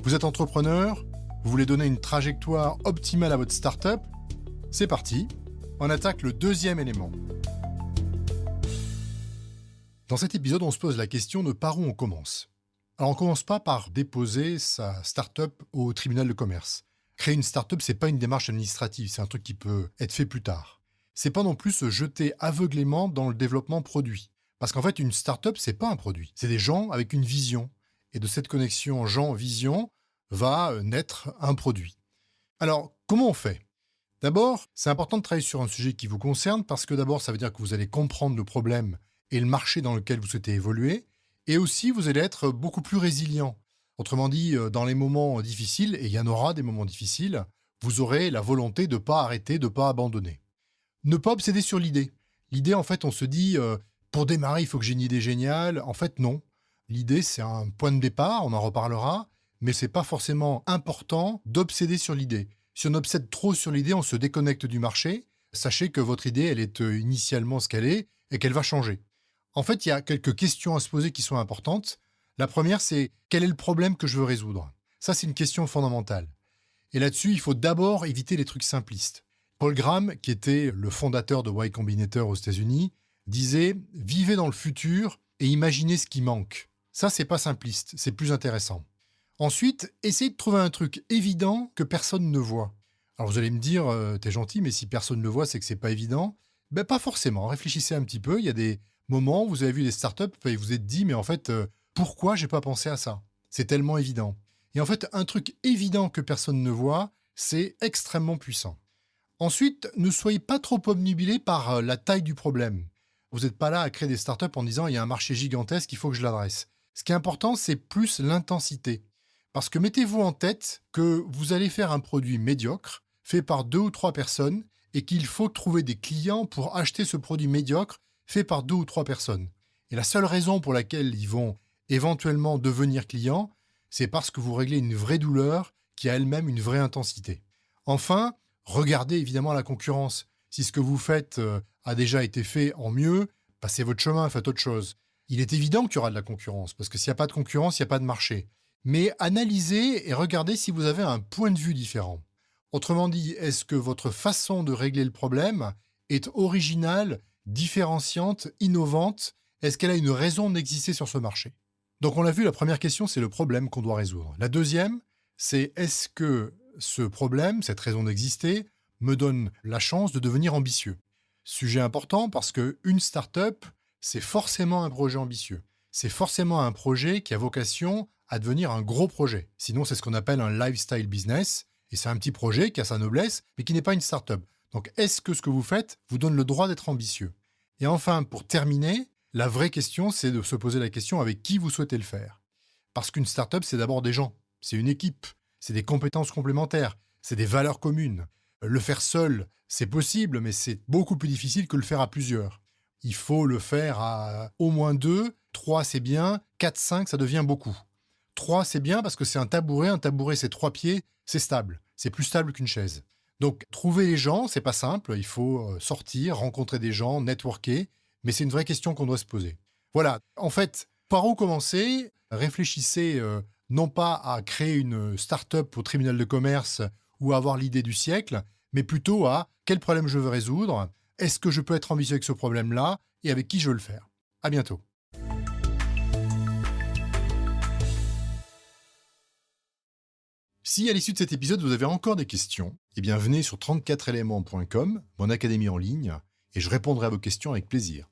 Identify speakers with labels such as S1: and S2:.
S1: Vous êtes entrepreneur, vous voulez donner une trajectoire optimale à votre startup? C'est parti, on attaque le deuxième élément. Dans cet épisode, on se pose la question de par où on commence. Alors on ne commence pas par déposer sa startup au tribunal de commerce. Créer une startup, c'est pas une démarche administrative, c'est un truc qui peut être fait plus tard. C'est pas non plus se jeter aveuglément dans le développement produit. Parce qu'en fait, une startup, c'est pas un produit. C'est des gens avec une vision. Et de cette connexion gens-vision va naître un produit. Alors, comment on fait? D'abord, c'est important de travailler sur un sujet qui vous concerne parce que d'abord, ça veut dire que vous allez comprendre le problème et le marché dans lequel vous souhaitez évoluer. Et aussi, vous allez être beaucoup plus résilient. Autrement dit, dans les moments difficiles, et il y en aura des moments difficiles, vous aurez la volonté de ne pas arrêter, de ne pas abandonner. Ne pas obséder sur l'idée. L'idée, en fait, on se dit, pour démarrer, il faut que j'ai une idée géniale. En fait, non. L'idée, c'est un point de départ, on en reparlera, mais c'est pas forcément important d'obséder sur l'idée. Si on obsède trop sur l'idée, on se déconnecte du marché. Sachez que votre idée, elle est initialement ce qu'elle est et qu'elle va changer. En fait, il y a quelques questions à se poser qui sont importantes. La première, c'est quel est le problème que je veux résoudre? Ça, c'est une question fondamentale. Et là-dessus, il faut d'abord éviter les trucs simplistes. Paul Graham, qui était le fondateur de Y Combinator aux États-Unis, disait « Vivez dans le futur et imaginez ce qui manque ». Ça, c'est pas simpliste, c'est plus intéressant. Ensuite, essayez de trouver un truc évident que personne ne voit. Alors vous allez me dire « T'es gentil, mais si personne ne le voit, c'est que c'est pas évident ». Ben pas forcément, réfléchissez un petit peu. Il y a des moments où vous avez vu des startups et vous vous êtes dit « Mais en fait, pourquoi j'ai pas pensé à ça ?» C'est tellement évident. Et en fait, un truc évident que personne ne voit, c'est extrêmement puissant. Ensuite, ne soyez pas trop obnubilé par la taille du problème. Vous n'êtes pas là à créer des startups en disant « il y a un marché gigantesque, il faut que je l'adresse ». Ce qui est important, c'est plus l'intensité. Parce que mettez-vous en tête que vous allez faire un produit médiocre, fait par 2 ou 3 personnes, et qu'il faut trouver des clients pour acheter ce produit médiocre, fait par 2 ou 3 personnes. Et la seule raison pour laquelle ils vont éventuellement devenir clients, c'est parce que vous réglez une vraie douleur qui a elle-même une vraie intensité. Enfin, regardez évidemment la concurrence. Si ce que vous faites a déjà été fait en mieux, passez votre chemin, faites autre chose. Il est évident qu'il y aura de la concurrence, parce que s'il n'y a pas de concurrence, il n'y a pas de marché. Mais analysez et regardez si vous avez un point de vue différent. Autrement dit, est-ce que votre façon de régler le problème est originale, différenciante, innovante? Est-ce qu'elle a une raison d'exister sur ce marché? Donc on l'a vu, la première question, c'est le problème qu'on doit résoudre. La deuxième, c'est est-ce que ce problème, cette raison d'exister, me donne la chance de devenir ambitieux? Sujet important parce qu'une start-up, c'est forcément un projet ambitieux. C'est forcément un projet qui a vocation à devenir un gros projet. Sinon, c'est ce qu'on appelle un lifestyle business. Et c'est un petit projet qui a sa noblesse, mais qui n'est pas une start-up. Donc, est-ce que ce que vous faites vous donne le droit d'être ambitieux? Et enfin, pour terminer, la vraie question, c'est de se poser la question avec qui vous souhaitez le faire. Parce qu'une start-up, c'est d'abord des gens. C'est une équipe. C'est des compétences complémentaires. C'est des valeurs communes. Le faire seul, c'est possible, mais c'est beaucoup plus difficile que le faire à plusieurs. Il faut le faire à au moins 2, 3 c'est bien, 4, 5 ça devient beaucoup. 3 c'est bien parce que c'est un tabouret c'est 3 pieds, c'est stable. C'est plus stable qu'une chaise. Donc trouver les gens, c'est pas simple, il faut sortir, rencontrer des gens, networker, mais c'est une vraie question qu'on doit se poser. Voilà, en fait, par où commencer? Réfléchissez non pas à créer une start-up au tribunal de commerce ou à avoir l'idée du siècle, mais plutôt à quel problème je veux résoudre, est-ce que je peux être ambitieux avec ce problème-là et avec qui je veux le faire. À bientôt. Si à l'issue de cet épisode vous avez encore des questions, eh bien venez sur 34éléments.com, mon académie en ligne, et je répondrai à vos questions avec plaisir.